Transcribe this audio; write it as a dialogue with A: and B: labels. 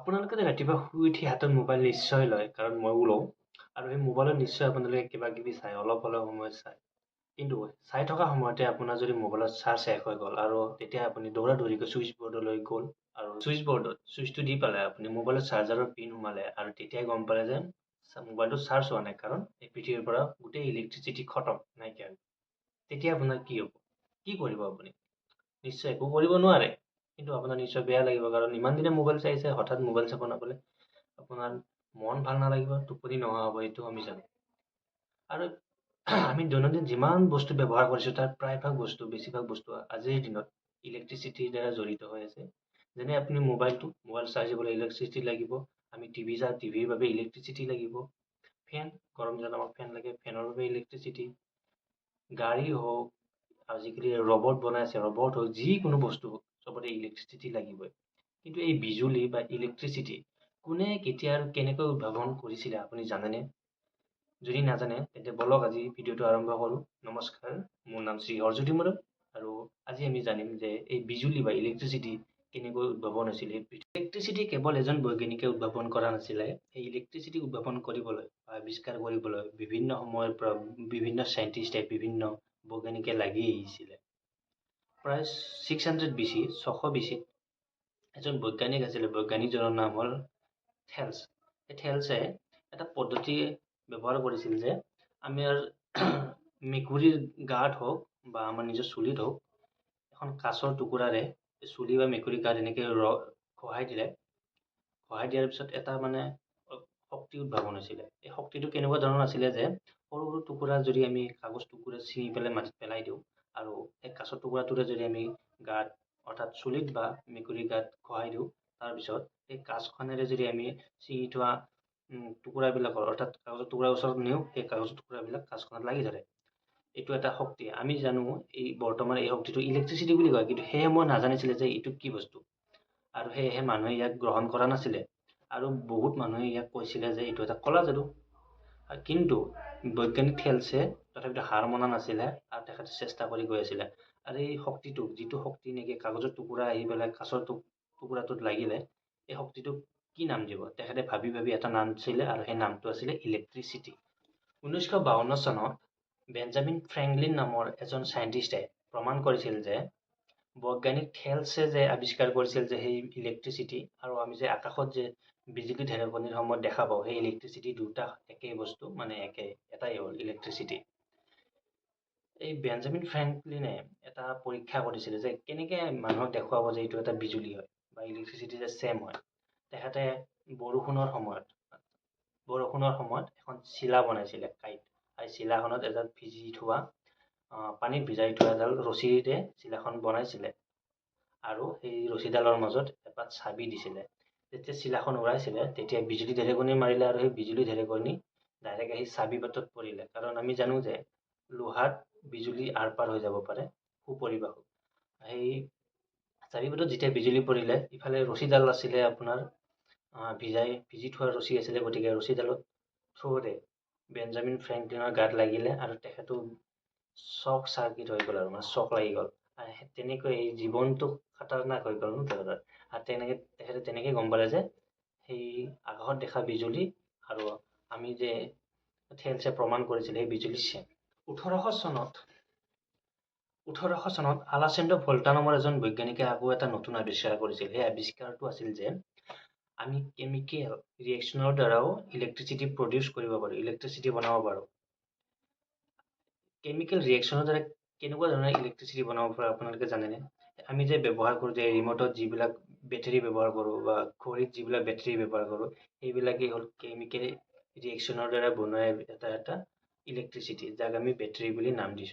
A: আপোনালোকে যে ৰাতিপুৱা শুই উঠি হাতত মোবাইল নিশ্চয় লয়, কাৰণ ময়ো লওঁ। আৰু সেই মোবাইলত নিশ্চয় আপোনালোকে কিবা কিবি চাই, অলপ হ'লেও সময় চাই। কিন্তু চাই থকা সময়তে আপোনাৰ যদি মোবাইলত চাৰ্জ শেষ হৈ গ'ল আৰু তেতিয়া আপুনি দৌৰা দৌৰিকৈ ছুইচ বৰ্ডলৈ গ'ল আৰু ছুইচ বৰ্ডত ছুইচটো দি পালে আপুনি মোবাইলত চাৰ্জাৰৰ পিন সোমালে আৰু তেতিয়াই গম পালে যে মোবাইলটো চাৰ্জ হোৱা নাই, কাৰণ এই পৃথিৱীৰ পৰা গোটেই ইলেক্ট্ৰিচিটি খতম, নাইকিয়া হৈ গ'ল। তেতিয়া আপোনাৰ কি হ'ব? কি কৰিব আপুনি? নিশ্চয় একো কৰিব নোৱাৰে। কিন্তু আপোনাৰ নিশ্চয় বেয়া লাগিব, কাৰণ ইমান দিনে মোবাইল চাইছে, হঠাৎ মোবাইল চাব নাপালে আপোনাৰ মন ভাল নালাগিব, টোপনি নোহোৱা হ'ব, এইটো আমি জানো। আৰু আমি দৈনন্দিন যিমান বস্তু ব্যৱহাৰ কৰিছোঁ তাৰ প্ৰায়ভাগ বস্তু, বেছিভাগ বস্তু আজিৰ দিনত ইলেক্ট্ৰিচিটিৰ দ্বাৰা জড়িত হৈ আছে। যেনে আপুনি মোবাইল চাৰ্জ দিবলৈ ইলেক্ট্ৰিচিটি লাগিব। আমি টিভি চাওঁ, টিভিৰ বাবে ইলেক্ট্ৰিচিটি লাগিব। ফেন, গৰম দিনত আমাক ফেন লাগে, ফেনৰ বাবে ইলেক্ট্ৰিচিটি। গাড়ী হওক, আজিকালি ৰবট বনাইছে, ৰবট হওক, যিকোনো বস্তু হওক, চবতে ইলেক্ট্ৰিচিটি লাগিবই। কিন্তু এই বিজুলী বা ইলেক্ট্ৰিচিটি কোনে, কেতিয়া আৰু কেনেকৈ উদ্ভাৱন কৰিছিলে আপুনি জানেনে? যদি নাজানে তেন্তে বলক আজি ভিডিঅ'টো আৰম্ভ কৰোঁ। নমস্কাৰ, মোৰ নাম শ্ৰী হৰজ্যোতি মুৰুম আৰু আজি আমি জানিম যে এই বিজুলী বা ইলেক্ট্ৰিচিটি কেনেকৈ উদ্ভাৱন হৈছিল। ইলেক্ট্ৰিচিটি কেৱল এজন বৈজ্ঞানিকে উদ্ভাৱন কৰা নাছিলে। এই ইলেক্ট্ৰিচিটি উদ্ভাৱন কৰিবলৈ বা আৱিষ্কাৰ কৰিবলৈ বিভিন্ন সময়ৰ পৰা বিভিন্ন চাইণ্টিষ্টে, বিভিন্ন বৈজ্ঞানিকে লাগি আহিছিলে। প্ৰায় 600 BC, 600 BC এজন বৈজ্ঞানিক আছিলে। বৈজ্ঞানিকজনৰ নাম হ'ল থেলছ। এই থেলছে এটা পদ্ধতি ব্যৱহাৰ কৰিছিল যে আমাৰ মেকুৰীৰ গাত হওক বা আমাৰ নিজৰ চুলিত হওক, এখন কাঁচৰ টুকুৰাৰে চুলি বা মেকুৰীৰ গাত এনেকৈ ঘঁহাই দিয়াৰ পিছত এটা শক্তি উদ্ভাৱন হৈছিলে। এই শক্তিটো কেনেকুৱা ধৰণৰ আছিলে যে সৰু সৰু টুকুৰা যদি আমি কাগজ টুকুৰা ছিঙি পেলাই মাটিত পেলাই দিওঁ আৰু সেই কাঁচৰ টুকুৰাটোৰে যদি আমি গাত, অৰ্থাৎ চুলিত বা মেকুৰীৰ গাত ঘঁহাই দিওঁ, তাৰপিছত সেই কাঁচখনেৰে যদি আমি ছিঙি থোৱা টুকুৰাবিলাকৰ, অৰ্থাৎ কাগজৰ টুকুৰাৰ ওচৰত নিওঁ, সেই কাগজৰ টুকুৰাবিলাক কাঁচখনত লাগি ধৰে। এইটো এটা শক্তি। আমি জানো এই বৰ্তমান এই শক্তিটো ইলেক্ট্ৰিচিটি বুলি কয়, কিন্তু সেই সময়ত নাজানিছিলে যে এইটো কি বস্তু, আৰু সেয়েহে মানুহে ইয়াক গ্ৰহণ কৰা নাছিলে। আৰু বহুত মানুহে ইয়াক কৈছিলে যে এইটো এটা কলা যাদু। কিন্তু বৈজ্ঞানিক থেলছে তথাপিতো হাৰ মনা নাছিলে আৰু তেখেতে চেষ্টা কৰি গৈ আছিলে। আৰু এই শক্তিটোক, যিটো শক্তি নেকি কাগজৰ টুকুৰা আহি পেলাই কাঁচৰ টুকুৰাটোত লাগিলে, এই শক্তিটোক কি নাম দিব? তেখেতে ভাবি ভাবি এটা নাম দিছিলে আৰু সেই নামটো আছিলে ইলেক্ট্ৰিচিটি। 1952 চনত বেঞ্জামিন ফ্ৰেংকলিন নামৰ এজন চাইণ্টিষ্টে প্ৰমাণ কৰিছিল যে বৈজ্ঞানিক থেলছে যে আৱিষ্কাৰ কৰিছিল যে সেই ইলেক্ট্ৰিচিটি, আৰু আমি যে আকাশত যে বিজুলী ঢেৰেকনিৰ সময়ত দেখা পাওঁ, সেই ইলেক্ট্ৰিচিটি দুটা একেই বস্তু, এটাই হ'ল ইলেক্ট্ৰিচিটি। এই বেঞ্জামিন ফ্ৰেংকলিনে এটা পৰীক্ষা কৰিছিলে যে কেনেকে মানুহক দেখুৱাব যে এইটো এটা বিজুলী হয় বা ইলেক্ট্ৰিচিটি যে ছেম হয়। তেখেতে বৰষুণৰ সময়ত এখন চিলা বনাইছিলে, কাইট। আৰু চিলাখনত এডাল পানীত ভিজাই থোৱা এডাল ৰছীৰে চিলাখন বনাইছিলে আৰু সেই ৰছীডালৰ মাজত এপাত চাবি দিছিলে। যেতিয়া চিলাখন উৰাইছিলে তেতিয়া বিজুলী ঢেৰেকনি মাৰিলে আৰু সেই বিজুলী ঢেৰেকনি ডাইৰেক্ট আহি চাবি পাতত পৰিলে, কাৰণ আমি জানো যে লোহাত বিজুলী আৰ পাৰ হৈ যাব পাৰে, সুপৰিবাহক। সেই চাবি পাতত যেতিয়া বিজুলী পৰিলে, ইফালে ৰছীডাল আছিলে আপোনাৰ ভিজি থোৱা ৰছী আছিলে, গতিকে ৰছীডালত থ্ৰুৰে বেঞ্জামিন ফ্ৰেংকলিনৰ গাত লাগিলে আৰু তেখেতো শ্বক চাৰ্কিট হৈ গ'ল, আৰু শ্বক লাগি গ'ল। তেনেকৈ এই জীৱনটো খাতাৰনাক হৈ গ'ল তেখেতৰ। আৰু তেখেতে তেনেকৈ গম পালে যে সেই আকাশত দেখা বিজুলী আৰু আমি যে থেলছে প্ৰমাণ কৰিছিল সেই বিজুলী ছেম। 1800 চনত আলাচেণ্ডো ভল্টা নামৰ এজন বৈজ্ঞানিকে আকৌ এটা নতুন আৱিষ্কাৰ কৰিছিল। সেই আৱিষ্কাৰটো আছিল যে আমি কেমিকেল ৰিয়েকশ্যনৰ দ্বাৰাও ইলেক্ট্ৰিচিটি প্ৰডিউচ কৰিব পাৰোঁ, ইলেক্ট্ৰিচিটি বনাব পাৰোঁ। কেমিকেল ৰিয়েকশ্যনৰ দ্বাৰা কেনেকুৱা ধৰণৰ ইলেক্ট্ৰিচিটি বনাব পাৰোঁ আপোনালোকে জানেনে? আমি যে ব্যৱহাৰ কৰোঁ যে ৰিমটত যিবিলাক বেটাৰী ব্যৱহাৰ কৰোঁ বা ঘড়ীত যিবিলাক বেটাৰী ব্যৱহাৰ কৰোঁ, সেইবিলাকেই হ'ল কেমিকেল ৰিয়েকশ্যনৰ দ্বাৰা বনোৱা এটা ইলেক্ট্ৰিচিটি, যাক আমি বেটাৰী বুলি নাম দিছোঁ।